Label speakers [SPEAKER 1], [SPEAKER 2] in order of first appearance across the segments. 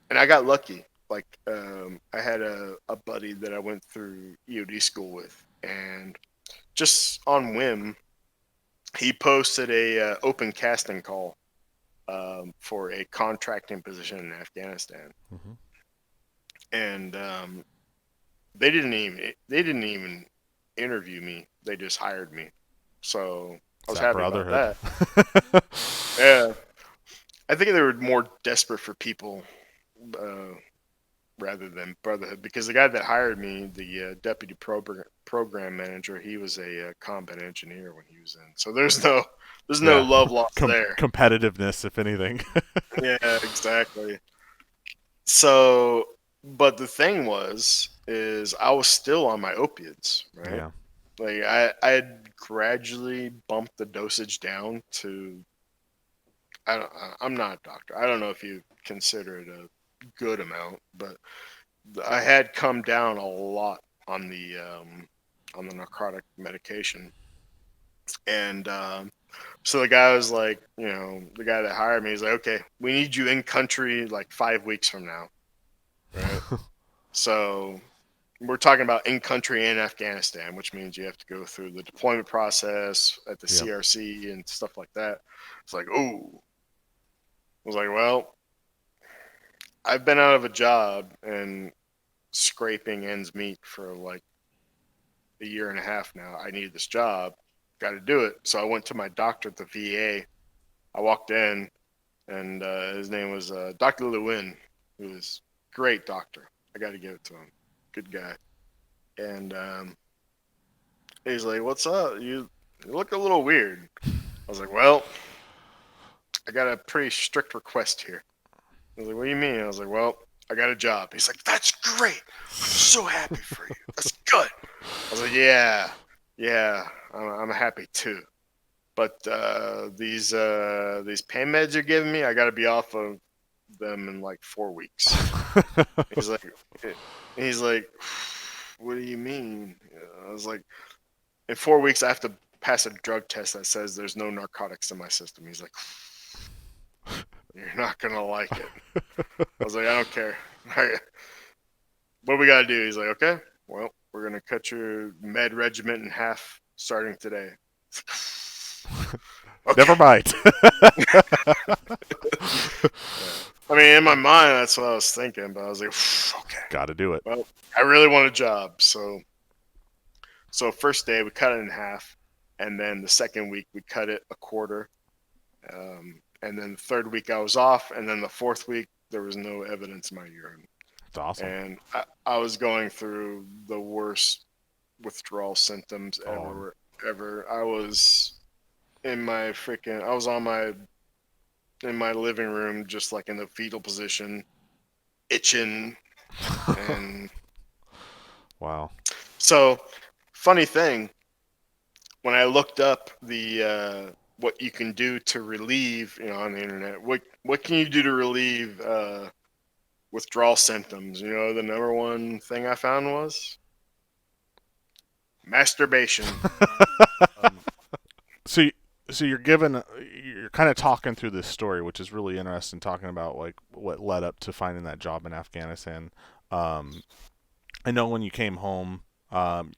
[SPEAKER 1] and I got lucky. Like, I had a buddy that I went through EOD school with, and just on whim, he posted a open casting call for a contracting position in Afghanistan,
[SPEAKER 2] Hmm.
[SPEAKER 1] and they didn't even interview me. They just hired me, so I
[SPEAKER 2] It's
[SPEAKER 1] was
[SPEAKER 2] that
[SPEAKER 1] happy about
[SPEAKER 2] brotherhood.
[SPEAKER 1] that. Yeah, I think they were more desperate for people uh, rather than brotherhood, because the guy that hired me, the deputy program manager, he was a combat engineer when he was in. So there's no
[SPEAKER 2] Yeah.
[SPEAKER 1] love lost there.
[SPEAKER 2] Competitiveness, if anything.
[SPEAKER 1] Yeah, exactly. So, but the thing is I was still on my opiates, right?
[SPEAKER 2] Yeah.
[SPEAKER 1] Like I had gradually bumped the dosage down to, I'm not a doctor. I don't know if you consider it a good amount, but I had come down a lot on the narcotic medication, and so the guy was like, the guy that hired me, he's like, okay, we need you in country like 5 weeks from now, right? So we're talking about in country in Afghanistan, which means you have to go through the deployment process at the
[SPEAKER 2] Yep.
[SPEAKER 1] CRC and stuff like that. It's like, oh, I was like, well, I've been out of a job and scraping ends meet for like a year and a half now. I need this job. Got to do it. So I went to my doctor at the VA. I walked in, and his name was Dr. Lewin, who was great doctor. I got to give it to him. Good guy. And he's like, "What's up? You look a little weird." I was like, "Well, I got a pretty strict request here." I was like, "What do you mean?" I was like, "Well, I got a job." He's like, "That's great. I'm so happy for you. That's good." I was like, "Yeah, yeah, I'm happy too. But these pain meds you're giving me, I got to be off of them in like 4 weeks." He's like, eh, he's like, "What do you mean?" I was like, "In 4 weeks, I have to pass a drug test that says there's no narcotics in my system." He's like, "You're not gonna like it." I was like, "I don't care. What we gotta do?" He's like, "Okay, well, we're gonna cut your med regimen in half starting today."
[SPEAKER 2] Never
[SPEAKER 1] Okay.
[SPEAKER 2] mind.
[SPEAKER 1] Yeah. I mean, in my mind, that's what I was thinking, but I was like, okay,
[SPEAKER 2] Got to do it.
[SPEAKER 1] well, I really want a job. So first day we cut it in half, and then the second week we cut it a quarter, and then the third week I was off, and then the fourth week there was no evidence in my urine,
[SPEAKER 2] It's awesome.
[SPEAKER 1] and I was going through the worst withdrawal symptoms
[SPEAKER 2] Oh,
[SPEAKER 1] ever. I was I was on my in my living room, just like in the fetal position, itching. And
[SPEAKER 2] wow.
[SPEAKER 1] so, funny thing, when I looked up the what you can do to relieve, on the internet, what can you do to relieve withdrawal symptoms? The number one thing I found was masturbation. Um,
[SPEAKER 2] so y- so you're kind of talking through this story, which is really interesting, talking about like what led up to finding that job in Afghanistan. Um, I know when you came home,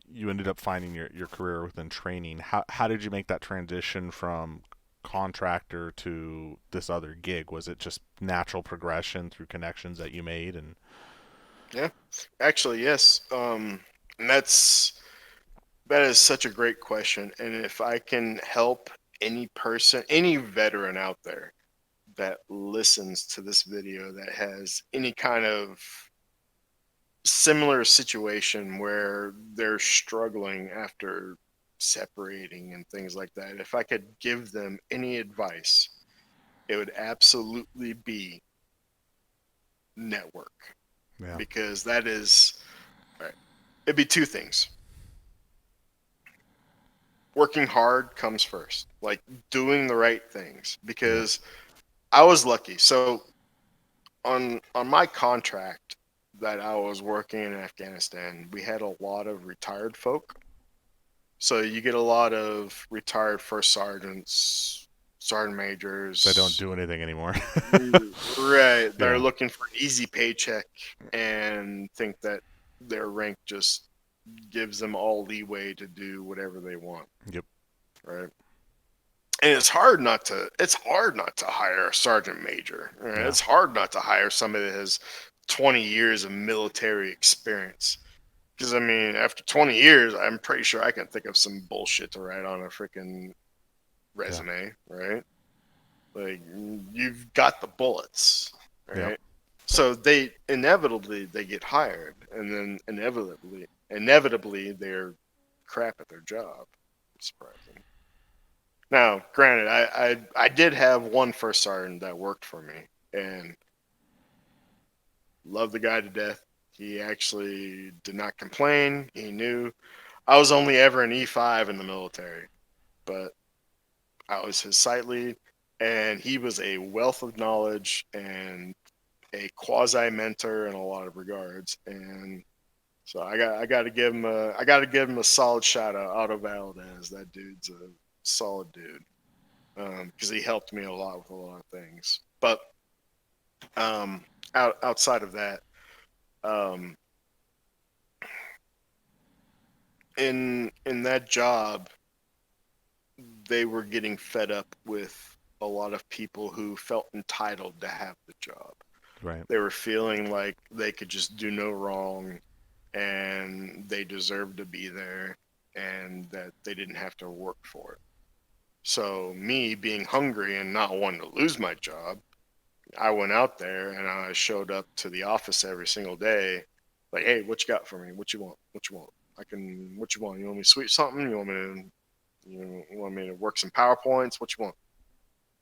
[SPEAKER 2] you ended up finding your career within training. How did you make that transition from contractor to this other gig? Was it just natural progression through connections that you made? And
[SPEAKER 1] yeah, actually, yes. And that is such a great question. And if I can help any person, any veteran out there that listens to this video that has any kind of similar situation where they're struggling after separating and things like that, if I could give them any advice, it would absolutely be network,
[SPEAKER 2] yeah,
[SPEAKER 1] because that is, all right, it'd be two things. Working hard comes first, like doing the right things,
[SPEAKER 2] yeah,
[SPEAKER 1] because I was lucky. So on my contract that I was working in Afghanistan, we had a lot of retired folk. So you get a lot of retired first sergeants, sergeant
[SPEAKER 2] They don't
[SPEAKER 1] majors.
[SPEAKER 2] do anything anymore.
[SPEAKER 1] Right. They're
[SPEAKER 2] Yeah.
[SPEAKER 1] looking for an easy paycheck and think that their rank just gives them all leeway to do whatever they want.
[SPEAKER 2] Yep.
[SPEAKER 1] Right. And it's hard not to hire a sergeant major. Right?
[SPEAKER 2] Yeah.
[SPEAKER 1] It's hard not to hire somebody that has 20 years of military experience. Because I mean, after 20 years, I'm pretty sure I can think of some bullshit to write on a freaking
[SPEAKER 2] Yeah.
[SPEAKER 1] resume, right? Like you've got the bullets,
[SPEAKER 2] Yep.
[SPEAKER 1] right? So they get hired, and then inevitably they're crap at their job. It's surprising. Now, granted, I did have one first sergeant that worked for me, and loved the guy to death. He actually did not complain. He knew I was only ever an E5 in the military, but I was his site lead, and he was a wealth of knowledge and a quasi mentor in a lot of regards. And so I got to give him a solid shout out. Otto Valdez, that dude's a solid dude because he helped me a lot with a lot of things. But um, outside of that, um, in that job, they were getting fed up with a lot of people who felt entitled to have the job.
[SPEAKER 2] Right.
[SPEAKER 1] They were feeling like they could just do no wrong and they deserved to be there and that they didn't have to work for it. So, me being hungry and not wanting to lose my job, I went out there and I showed up to the office every single day. Like, hey, what you got for me? What you want? What you want? What you want? You want me to sweep something? You want me to work some PowerPoints? What you want?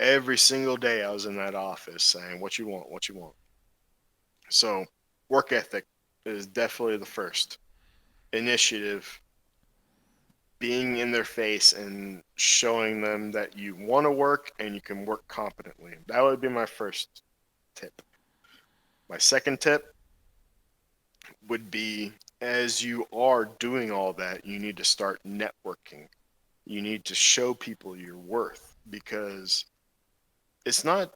[SPEAKER 1] Every single day I was in that office saying, what you want? What you want? So, work ethic is definitely the first. Initiative, being in their face and showing them that you want to work and you can work competently. That would be my first tip. My second tip would be as you are doing all that, you need to start networking. You need to show people your worth because it's not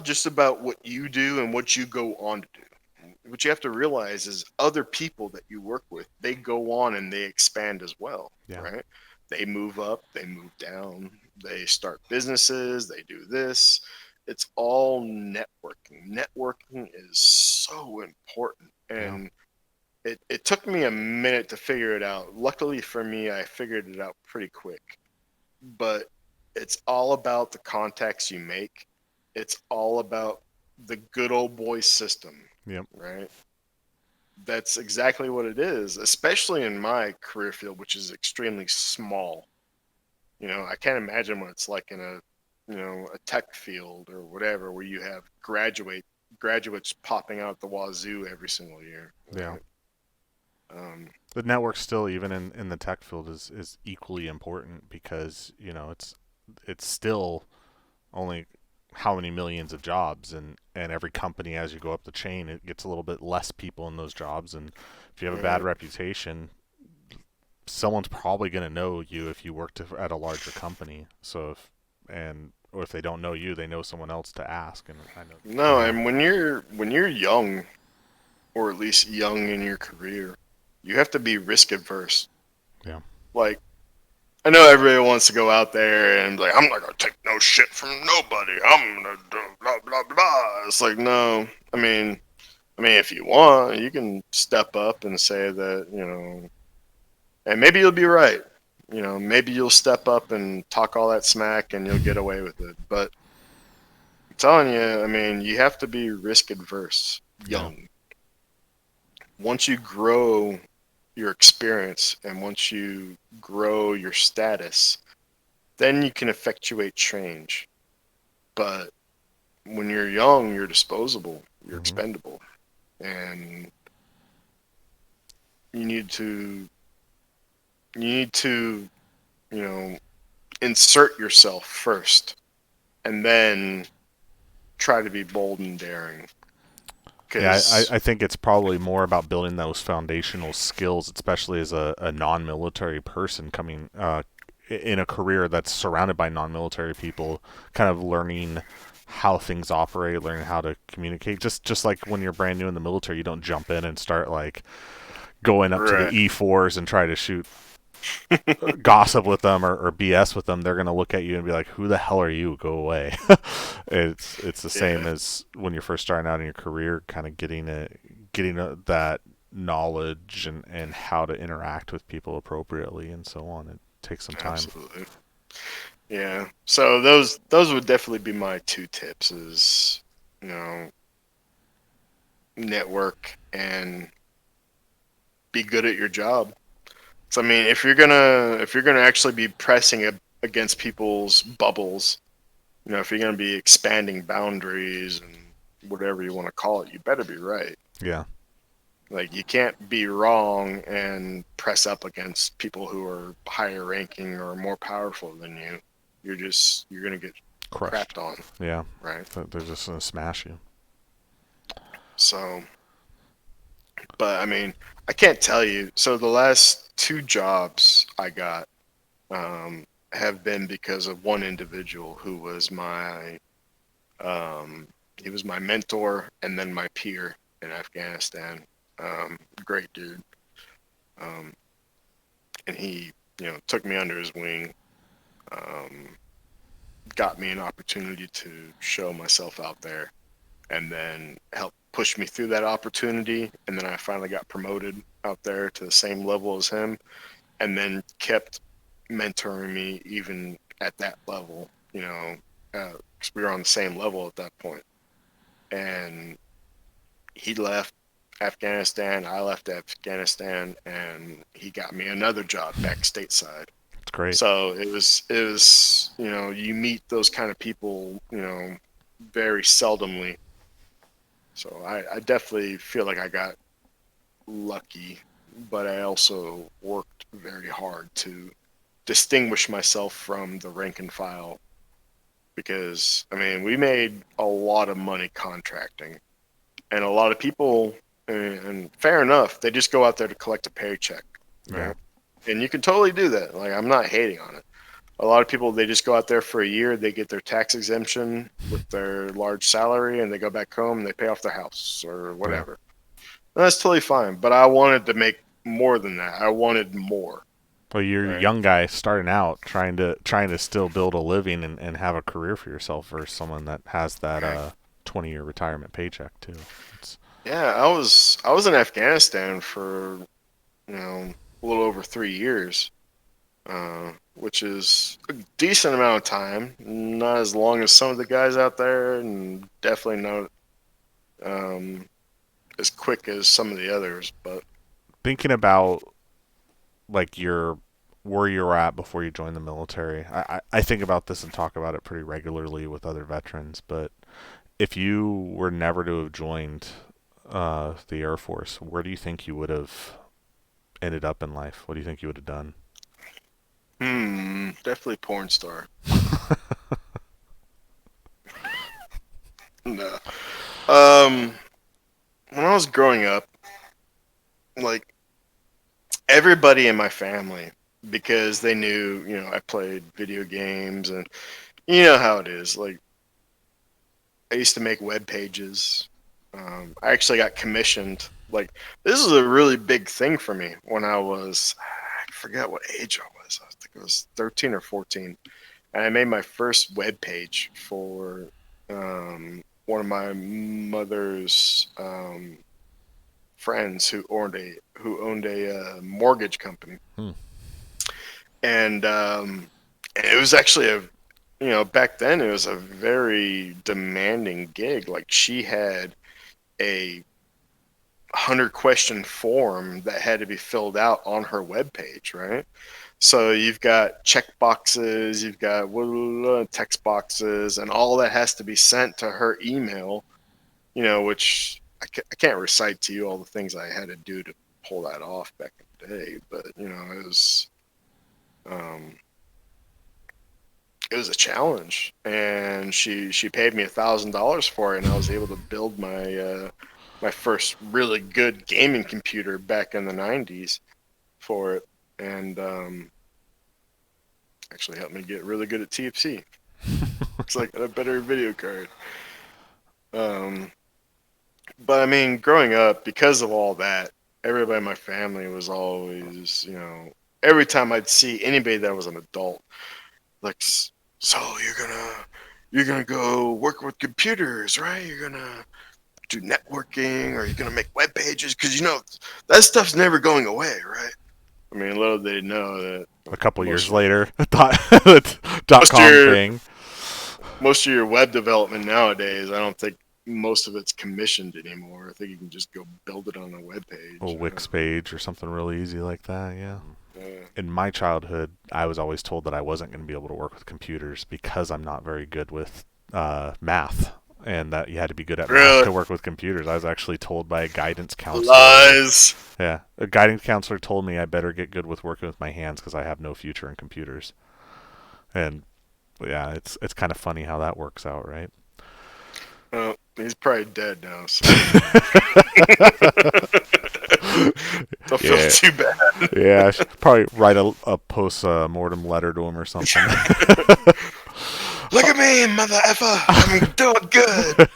[SPEAKER 1] just about what you do and what you go on to do. What you have to realize is other people that you work with, they go on and they expand as well,
[SPEAKER 2] Yeah.
[SPEAKER 1] right? They move up, they move down, they start businesses, they do this. It's all networking. Networking is so important.
[SPEAKER 2] Yeah.
[SPEAKER 1] And it took me a minute to figure it out. Luckily for me, I figured it out pretty quick. But it's all about the contacts you make. It's all about the good old boy system,
[SPEAKER 2] Yep.
[SPEAKER 1] right? That's exactly what it is, especially in my career field, which is extremely small. I can't imagine what it's like in a tech field or whatever, where you have graduates popping out the wazoo every single year,
[SPEAKER 2] Yeah.
[SPEAKER 1] right? Um,
[SPEAKER 2] The network still, even in the tech field, is equally important because it's still only how many millions of jobs, and every company, as you go up the chain, it gets a little bit less people in those jobs, and if you have a bad
[SPEAKER 1] right.
[SPEAKER 2] reputation, someone's probably going to know you if you worked at a larger company. So if and or if they don't know you, they know someone else to ask. And I know.
[SPEAKER 1] No, and when you're young, or at least young in your career, you have to be risk averse.
[SPEAKER 2] Yeah.
[SPEAKER 1] Like I know everybody wants to go out there and be like, I'm not gonna take no shit from nobody. I'm gonna do blah blah blah. It's like no. I mean, if you want, you can step up and say that and maybe you'll be right. Maybe you'll step up and talk all that smack and you'll get away with it. But I'm telling you, I mean, you have to be risk adverse,
[SPEAKER 2] Yeah.
[SPEAKER 1] young. Once you grow your experience and once you grow your status, then you can effectuate change. But when you're young, you're disposable, you're
[SPEAKER 2] Hmm.
[SPEAKER 1] expendable, and you need to you need to you know insert yourself first, and then try to be bold and daring.
[SPEAKER 2] Yeah,
[SPEAKER 1] Because
[SPEAKER 2] I think it's probably more about building those foundational skills, especially as a non-military person coming in a career that's surrounded by non-military people, kind of learning how things operate, learning how to communicate. Just like when you're brand new in the military, you don't jump in and start like going up to the
[SPEAKER 1] Right.
[SPEAKER 2] E4s and try to shoot gossip with them or BS with them. They're gonna look at you and be like, "Who the hell are you? Go away." It's the same
[SPEAKER 1] Yeah.
[SPEAKER 2] as when you're first starting out in your career, kind of that knowledge and how to interact with people appropriately and so on. It takes some time.
[SPEAKER 1] Absolutely. Yeah. So those would definitely be my two tips is, you know, network and be good at your job. So I mean, if you're gonna actually be pressing against people's bubbles, you know, if you're gonna be expanding boundaries and whatever you want to call it, you better be right.
[SPEAKER 2] Yeah,
[SPEAKER 1] Like you can't be wrong and press up against people who are higher ranking or more powerful than you. You're gonna get
[SPEAKER 2] crushed.
[SPEAKER 1] crapped on,
[SPEAKER 2] Yeah,
[SPEAKER 1] right?
[SPEAKER 2] they're just gonna smash you.
[SPEAKER 1] So, but I mean, I can't tell you. So the last two jobs I got have been because of one individual who was um, he was my mentor and then my peer in Afghanistan. Great dude. Um, and he, you know, took me under his wing, um, got me an opportunity to show myself out there, and then helped push me through that opportunity. And then I finally got promoted out there to the same level as him, and then kept mentoring me even at that level, you know, because we were on the same level at that point. And he left Afghanistan, I left Afghanistan, and he got me another job back stateside.
[SPEAKER 2] It's great.
[SPEAKER 1] So it was, you know, you meet those kind of people, you know, very seldomly. So I definitely feel like I got lucky, but I also worked very hard to distinguish myself from the rank and file because I mean we made a lot of money contracting, and a lot of people, and fair enough, they just go out there to collect a paycheck,
[SPEAKER 2] Yeah,
[SPEAKER 1] right? And you can totally do that. Like I'm not hating on it. A lot of people they just go out there for a year, they get their tax exemption with their large salary, and they go back home and they pay off their house or
[SPEAKER 2] yeah.
[SPEAKER 1] whatever. And that's totally fine. But I wanted to make more than that. I wanted more,
[SPEAKER 2] Well, you're a
[SPEAKER 1] right?
[SPEAKER 2] young guy starting out, trying to still build a living and have a career for yourself versus someone that has that
[SPEAKER 1] Right.
[SPEAKER 2] 20-year retirement paycheck too. It's
[SPEAKER 1] Yeah, I was in Afghanistan for a little over 3 years, which is a decent amount of time. Not as long as some of the guys out there, and definitely not um, as quick as some of the others. But
[SPEAKER 2] thinking about like your where you're at before you joined the military. I think about this and talk about it pretty regularly with other veterans. But if you were never to have joined the Air Force, where do you think you would have ended up in life? What do you think you would have done?
[SPEAKER 1] definitely porn star. No. Um, when I was growing up, like everybody in my family, because they knew, I played video games, and you know how it is. Like I used to make web pages. I actually got commissioned. Like this is a really big thing for me when I forget what age I was. I think it was 13 or 14, and I made my first web page for one of my mother's friends who owned a mortgage company,
[SPEAKER 2] Hmm.
[SPEAKER 1] and it was actually back then it was a very demanding gig. Like she had a 100-question form that had to be filled out on her webpage, right? So you've got check boxes, you've got text boxes, and all that has to be sent to her email, which I can't recite to you all the things I had to do to pull that off back in the day, but um, it was a challenge, and she paid me $1,000 for it, and I was able to build my first really good gaming computer back in the '90s for it, and Actually helped me get really good at TFC. Looks like I got a better video card. Um, but I mean, growing up, because of all that, everybody in my family was always, every time I'd see anybody that was an adult, like, so you're gonna go work with computers, right? You're gonna do networking, or you're gonna make web pages, because that stuff's never going away, right? I mean, little did they know that
[SPEAKER 2] A couple
[SPEAKER 1] most
[SPEAKER 2] years
[SPEAKER 1] of
[SPEAKER 2] later, dot
[SPEAKER 1] most of
[SPEAKER 2] com
[SPEAKER 1] your
[SPEAKER 2] thing.
[SPEAKER 1] most of your web development nowadays, I don't think most of it's commissioned anymore. I think you can just go build it on a web
[SPEAKER 2] A
[SPEAKER 1] page.
[SPEAKER 2] Wix page or something really easy like that, yeah.
[SPEAKER 1] Yeah.
[SPEAKER 2] In my childhood, I was always told that I wasn't going to be able to work with computers because I'm not very good with math, and that you had to be good at math
[SPEAKER 1] Really?
[SPEAKER 2] to work with computers. I was actually told by a guidance counselor.
[SPEAKER 1] Lies.
[SPEAKER 2] Yeah, a guidance counselor told me I better get good with working with my hands because I have no future in computers. And yeah, it's kind of funny how that works out, right?
[SPEAKER 1] Well, he's probably dead now, so don't feel
[SPEAKER 2] Yeah,
[SPEAKER 1] too bad.
[SPEAKER 2] yeah. I should probably write a post mortem letter to him or something.
[SPEAKER 1] Look at me, mother effer. I'm doing good.